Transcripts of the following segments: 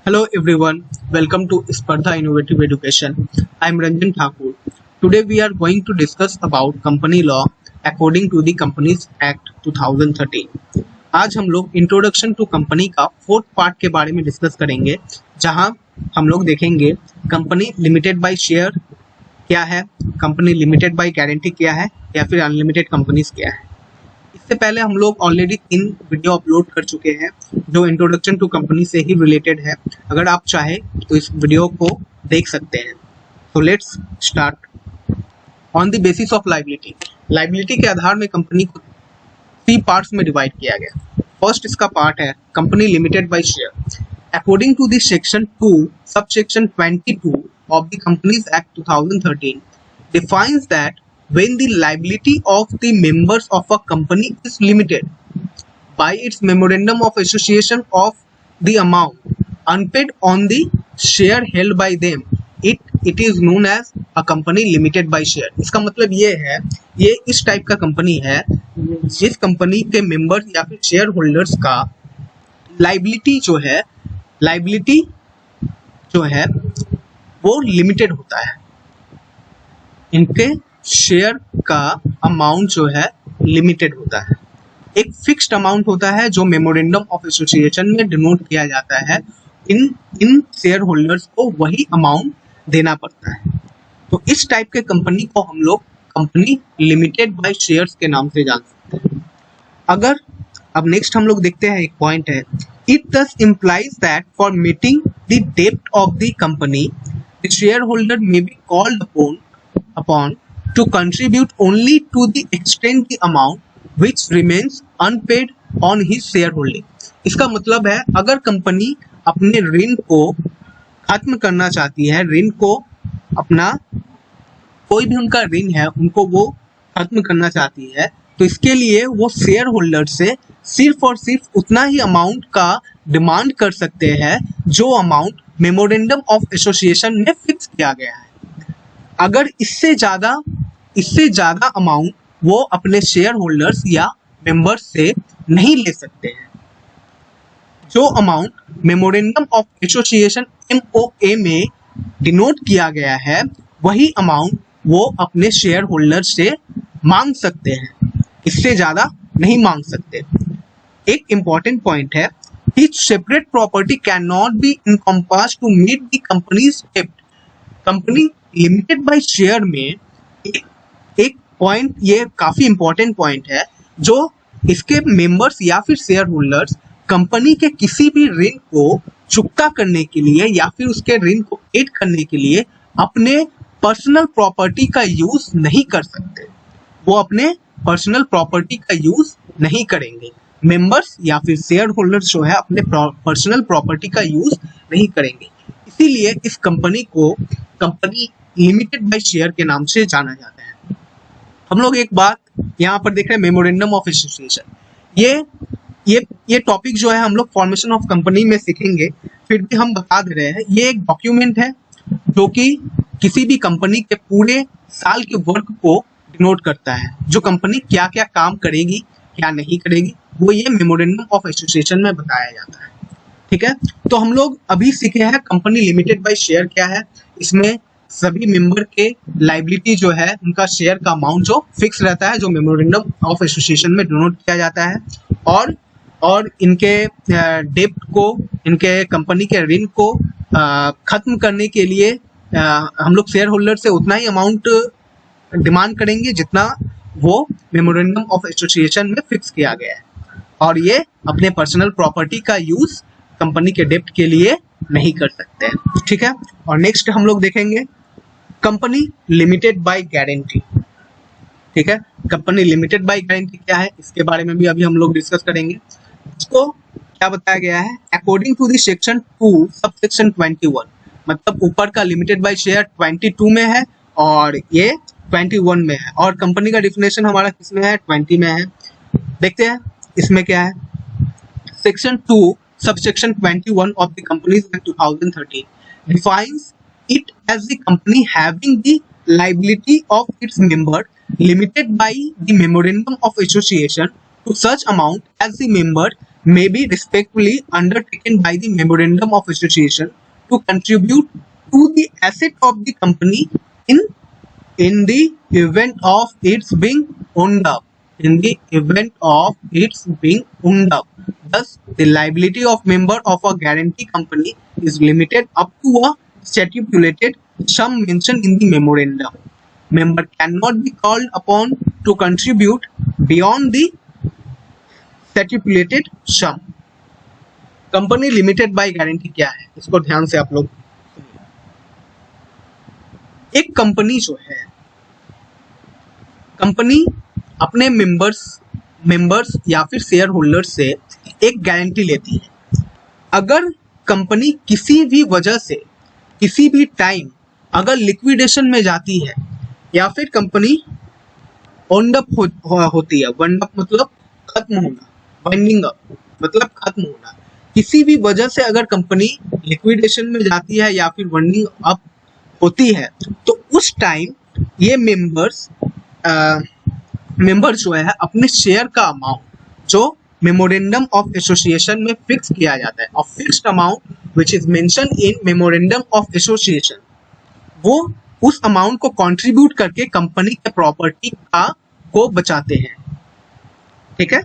Hello everyone, welcome to Spardha Innovative Education. I am Ranjan Thakur. Today we are going to discuss about company law according to the Companies Act 2013. आज हम लोग introduction to company का fourth part के बारे में discuss करेंगे, जहां हम लोग देखेंगे कंपनी लिमिटेड बाय शेयर क्या है, कंपनी लिमिटेड बाय गारंटी क्या है या फिर अनलिमिटेड कंपनीज क्या है। इससे पहले हम लोग ऑलरेडी 3 वीडियो अपलोड कर चुके हैं जो इंट्रोडक्शन टू कंपनी से ही रिलेटेड है। अगर आप चाहे तो इस वीडियो को देख सकते हैं। तो let's start. On the basis of liability के आधार में कंपनी को 3 पार्ट्स में डिवाइड किया गया। फर्स्ट इसका पार्ट है company limited by share. According to the section 2 subsection 22 of the Companies Act 2013 defines that when the liability of the members of a company is limited by its memorandum of association of the amount unpaid on the share held by them, it is known as a company limited by share। इसका मतलब ये है, ये इस type का company है जिस company के मेंबर्स या फिर शेयर होल्डर्स का लाइबिलिटी जो है वो लिमिटेड होता है। इनके शेयर का अमाउंट जो है लिमिटेड होता है। एक फिक्स्ड अमाउंट होता है जो मेमोरेंडम ऑफ एसोसिएशन में डिनोट किया जाता है। इन शेयर होल्डर्स को वही अमाउंट देना पड़ता है। तो इस टाइप के कंपनी को हम लोग कंपनी लिमिटेड बाय शेयर्स के नाम से जान सकते हैं। अगर अब नेक्स्ट हम लोग देखते हैं, एक पॉइंट है, it thus implies that for meeting the डेब्ट of the company the shareholder may be called upon to contribute only to the extent the amount which remains unpaid on his shareholding। इसका मतलब है अगर company अपने ऋण को खत्म करना चाहती है, ऋण को अपना कोई भी उनका ऋण है उनको वो खत्म करना चाहती है, तो इसके लिए वो शेयर होल्डर से सिर्फ और सिर्फ उतना ही अमाउंट का डिमांड कर सकते हैं जो अमाउंट मेमोरेंडम ऑफ एसोसिएशन में फिक्स किया गया है। अगर इससे ज्यादा अमाउंट वो अपने शेयर होल्डर्स या मेंबर्स से नहीं ले सकते हैं। जो amount memorandum of association MOA में डिनोट किया गया है वही अमाउंट वो अपने शेयर होल्डर से मांग सकते हैं, इससे ज्यादा नहीं मांग सकते। एक इंपॉर्टेंट पॉइंट है, each separate property cannot be encompassed to meet the company's debt। Company limited by share में एक पॉइंट, ये काफी इंपॉर्टेंट पॉइंट है, जो इसके मेंबर्स या फिर शेयर होल्डर्स कंपनी के किसी भी ऋण को चुकता करने के लिए या फिर उसके ऋण को पेड करने के लिए अपने पर्सनल प्रॉपर्टी का यूज नहीं कर सकते। वो अपने पर्सनल प्रॉपर्टी का यूज नहीं करेंगे। मेंबर्स या फिर शेयर होल्डर्स जो है अपने पर्सनल प्रॉपर्टी का यूज नहीं करेंगे। इसीलिए इस कंपनी को कंपनी लिमिटेड बाय शेयर के नाम से जाना जाता है। हम लोग एक बात यहाँ पर देख रहे हैं, मेमोरेंडम ऑफ एसोसिएशन। ये टॉपिक जो है हम लोग फॉर्मेशन ऑफ कंपनी में सीखेंगे, फिर भी हम बता दे रहे हैं, ये एक डॉक्यूमेंट है जो कि किसी भी कंपनी के पूरे साल के वर्क को डिनोट करता है। जो कंपनी क्या क्या काम करेगी क्या नहीं करेगी वो ये मेमोरेंडम ऑफ एसोसिएशन में बताया जाता है। ठीक है, तो हम लोग अभी सीखे हैं कंपनी लिमिटेड बाय शेयर क्या है। इसमें सभी मेंबर के लाइबिलिटी जो है उनका शेयर का अमाउंट जो फिक्स रहता है, जो मेमोरेंडम ऑफ एसोसिएशन में डिनोट किया जाता है, और इनके डेब्ट को, इनके कंपनी के ऋण को खत्म करने के लिए हम लोग शेयर होल्डर से उतना ही अमाउंट डिमांड करेंगे जितना वो मेमोरेंडम ऑफ एसोसिएशन में फिक्स किया गया है, और ये अपने पर्सनल प्रॉपर्टी का यूज कंपनी के डेब्ट के लिए नहीं कर सकते हैं। ठीक है, और नेक्स्ट हम लोग देखेंगे कंपनी लिमिटेड बाय गारंटी। ठीक है, कंपनी लिमिटेड बाय गारंटी क्या है इसके बारे में भी अभी हम लोग डिस्कस करेंगे। इसको क्या बताया गया है, according to the section 2 subsection 21, मतलब ऊपर का लिमिटेड बाय शेयर 22 में है और ये 21 में है, और कंपनी का डिफिनेशन हमारा किसमें है, 20 में है। देखते हैं इसमें क्या है। Section 2 subsection 21 of the companies act 2013 defines it as the company having the liability of its member limited by the memorandum of association to such amount as the member may be respectively undertaken by the memorandum of association to contribute to the asset of the company in the event of its being owned up. In the event of its being owned up. Thus, the liability of member of a guarantee company is limited up to a stipulated sum mentioned in the memorandum. Member cannot be called upon to contribute beyond the stipulated sum. Company limited by guarantee क्या है, इसको ध्यान से आप लोग सुनिए। एक company जो है, कंपनी अपने मेंबर्स या फिर शेयर होल्डर से एक गारंटी लेती है। अगर कंपनी किसी भी वजह से किसी भी टाइम अगर लिक्विडेशन में जाती है या फिर कंपनी वाइंड अप होती है, वाइंड अप मतलब खत्म होना, वाइंडिंग अप मतलब खत्म होना, किसी भी वजह से अगर कंपनी लिक्विडेशन में जाती है या फिर वाइंडिंग अप होती है, तो उस टाइम ये मेंबर जो है अपने शेयर का अमाउंट जो मेमोरेंडम ऑफ एसोसिएशन में फिक्स किया जाता है, और fixed amount which is mention in memorandum of association, वो उस अमाउंट को कंट्रीब्यूट करके कंपनी के प्रॉपर्टी को बचाते हैं। ठीक है,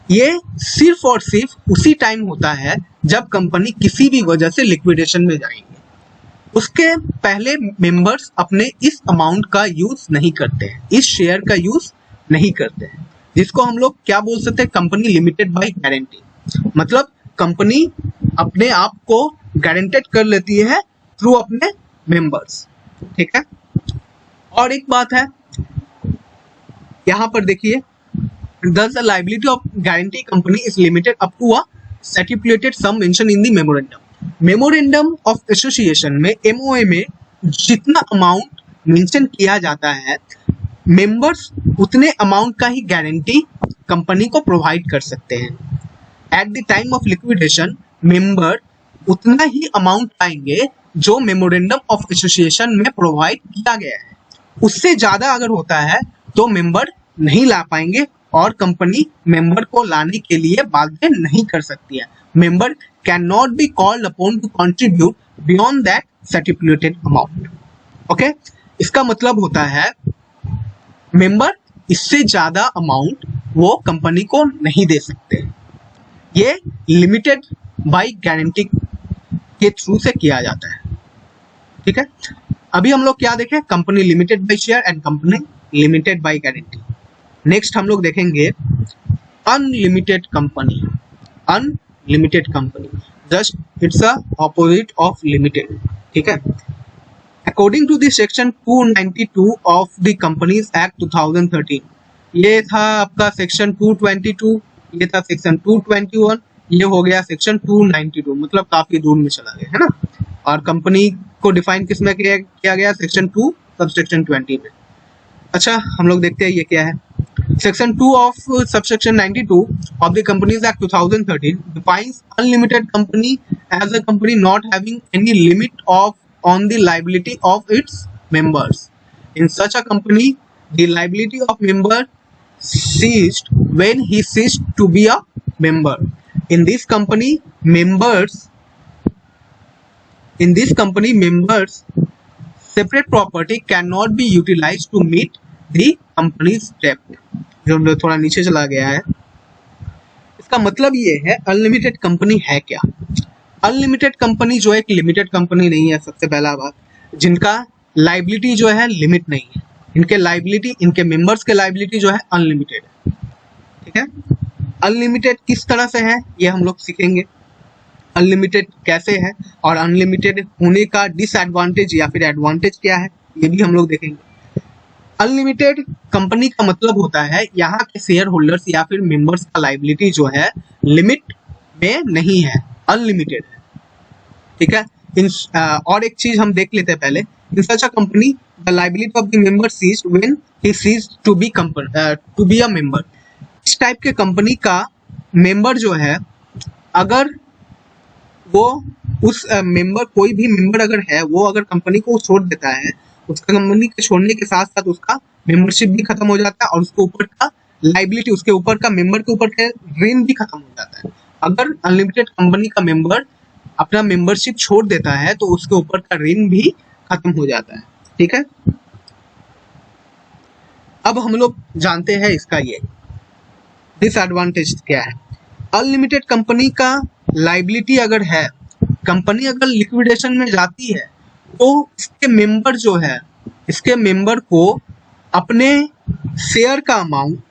ये सिर्फ और सिर्फ उसी टाइम होता है जब कंपनी किसी भी वजह से लिक्विडेशन में जाएंगे। उसके पहले मेंबर्स अपने इस अमाउंट का यूज नहीं करते हैं, इस शेयर का यूज नहीं करते हैं, जिसको हम लोग क्या बोल सकते हैं, कंपनी लिमिटेड बाय गारंटी। मतलब कंपनी अपने आप को गारंटेड कर लेती है थ्रू अपने मेंबर्स। ठीक है, और एक बात है यहां पर देखिए, thus the liability of guarantee company is limited up to a stipulated sum mentioned in the memorandum. Memorandum of association में MOA में जितना अमाउंट मेंशन किया जाता है, मेंबर्स उतने अमाउंट का ही गारंटी कंपनी को प्रोवाइड कर सकते हैं। At the time of liquidation member उतना ही अमाउंट पाएंगे जो मेमोरेंडम ऑफ एसोसिएशन में प्रोवाइड किया गया है। उससे ज्यादा अगर होता है तो मेंबर नहीं ला पाएंगे और कंपनी मेंबर को लाने के लिए बाध्य नहीं कर सकती है। Member can not be called upon two contribute beyond that stipulated amount. Okay, इसका मतलब होता है मेंबर इससे ज्यादा अमाउंट वो कंपनी को नहीं दे सकते। ये लिमिटेड बाय गारंटी के थ्रू से किया जाता है। ठीक है, अभी हम लोग क्या देखें, company limited by share and company limited by guarantee. Next हम लोग देखेंगे unlimited company. Unlimited company just it's a opposite of limited. ठीक है, according to the section 292 of the companies act 2013, ये था आपका सेक्शन 222, ये था सेक्शन 221, ये हो गया सेक्शन 292, मतलब काफी दूर में चला गया है ना। और कंपनी को डिफाइन किस में किया गया, सेक्शन 2 सबसेक्शन 20 में। अच्छा, हम लोग देखते हैं ये क्या है। Section 2 of subsection 92 of the Companies Act 2013 defines unlimited company as a company not having any limit on the liability of its members. In such a company, the liability of member ceased when he ceased to be a member. In this company, members' separate property cannot be utilized to meet the company's debt. जो थोड़ा नीचे चला गया है, इसका मतलब ये है अनलिमिटेड कंपनी है क्या। अनलिमिटेड कंपनी जो एक लिमिटेड कंपनी नहीं है, सबसे पहला बात, जिनका लाइबिलिटी जो है लिमिट नहीं है, इनके लाइबिलिटी, इनके मेंबर्स के लाइबिलिटी जो है अनलिमिटेड है। ठीक है, अनलिमिटेड किस तरह से है ये हम लोग सीखेंगे, अनलिमिटेड कैसे है और अनलिमिटेड होने का डिसएडवांटेज या फिर एडवांटेज क्या है, ये भी हम लोग देखेंगे। अनलिमिटेड कंपनी का मतलब होता है यहाँ के शेयर होल्डर्स या फिर मेंबर्स का लाइबिलिटी जो है लिमिट में नहीं है, अनलिमिटेड है। ठीक है, और एक चीज हम देख लेते हैं पहले। In such a company the liability of the member ceased when he ceased to be a member. इस टाइप के कंपनी का मेंबर जो है, अगर वो उस मेंबर, कोई भी मेंबर अगर है, वो अगर कंपनी को छोड़ देता है, उसका कंपनी के छोड़ने के साथ साथ उसका मेंबरशिप भी खत्म हो जाता है और उसके ऊपर का लाइबिलिटी, उसके ऊपर का मेंबर के ऊपर का ऋण भी खत्म हो जाता है। अगर अनलिमिटेड कंपनी का मेंबर अपना मेंबरशिप छोड़ देता है तो उसके ऊपर का ऋण भी खत्म हो जाता है। ठीक है, अब हम लोग जानते हैं इसका ये डिसएडवांटेज क्या है। अनलिमिटेड कंपनी का लाइबिलिटी अगर है, कंपनी अगर लिक्विडेशन में जाती है तो इसके मेंबर जो है, इसके मेंबर को अपने शेयर का अमाउंट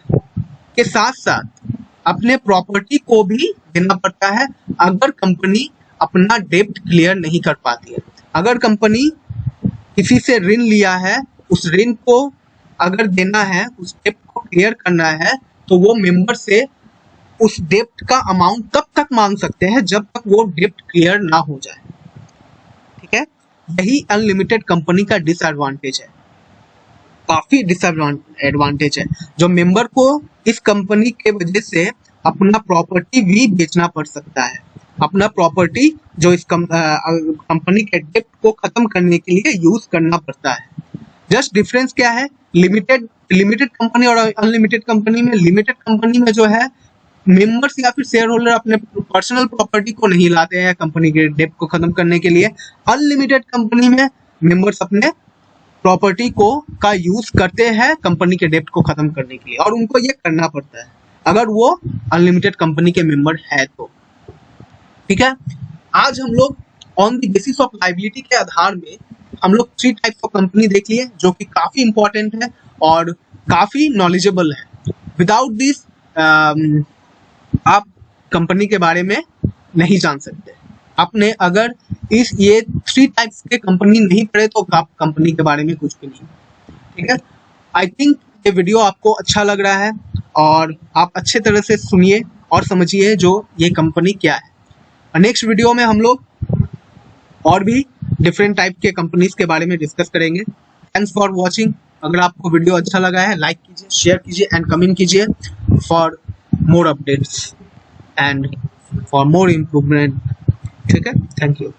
के साथ साथ अपने प्रॉपर्टी को भी देना पड़ता है अगर कंपनी अपना डेब्ट क्लियर नहीं कर पाती है। अगर कंपनी किसी से ऋण लिया है, उस ऋण को अगर देना है, उस डेब्ट को क्लियर करना है, तो वो मेंबर से उस डेब्ट का अमाउंट तब तक मांग सकते हैं जब तक वो डेब्ट क्लियर ना हो जाए। ठीक है, यही अनलिमिटेड कंपनी का डिसएडवांटेज है, काफी डिसएडवांटेज है, जो मेंबर को इस कंपनी के वजह से अपना प्रॉपर्टी भी बेचना पड़ सकता है, अपना प्रॉपर्टी जो इस कंपनी के डेब्ट को खत्म करने के लिए यूज करना पड़ता है। जस्ट डिफरेंस क्या है, लिमिटेड कंपनी और अनलिमिटेड कंपनी में, लिमिटेड कंपनी में जो है मेंबर्स या फिर शेयर होल्डर अपने पर्सनल प्रॉपर्टी को नहीं लाते हैं कंपनी के डेब्ट को खत्म करने के लिए। अनलिमिटेड कंपनी में मेंबर्स अपने प्रॉपर्टी को का यूज करते हैं कंपनी के डेब्ट को खत्म करने के लिए, और उनको ये करना पड़ता है अगर वो अनलिमिटेड कंपनी के मेंबर है तो। ठीक है, आज हम लोग on the basis of liability के आधार में हम लोग 3 टाइप्स ऑफ कंपनी देख लिए जो कि काफी इंपॉर्टेंट है और काफी नॉलेजेबल है। विदाउट दिस आप कंपनी के बारे में नहीं जान सकते। आपने अगर ये 3 टाइप्स के कंपनी नहीं पढ़े तो आप कंपनी के बारे में कुछ भी नहीं। ठीक है, आई थिंक ये वीडियो आपको अच्छा लग रहा है और आप अच्छे तरह से सुनिए और समझिए जो ये कंपनी क्या है। नेक्स्ट वीडियो में हम लोग और भी डिफरेंट टाइप के कंपनीज के बारे में डिस्कस करेंगे। Thanks for watching. अगर आपको वीडियो अच्छा लगा है लाइक कीजिए, शेयर कीजिए एंड कमेंट कीजिए for more updates and for more improvement. ठीक है, थैंक यू।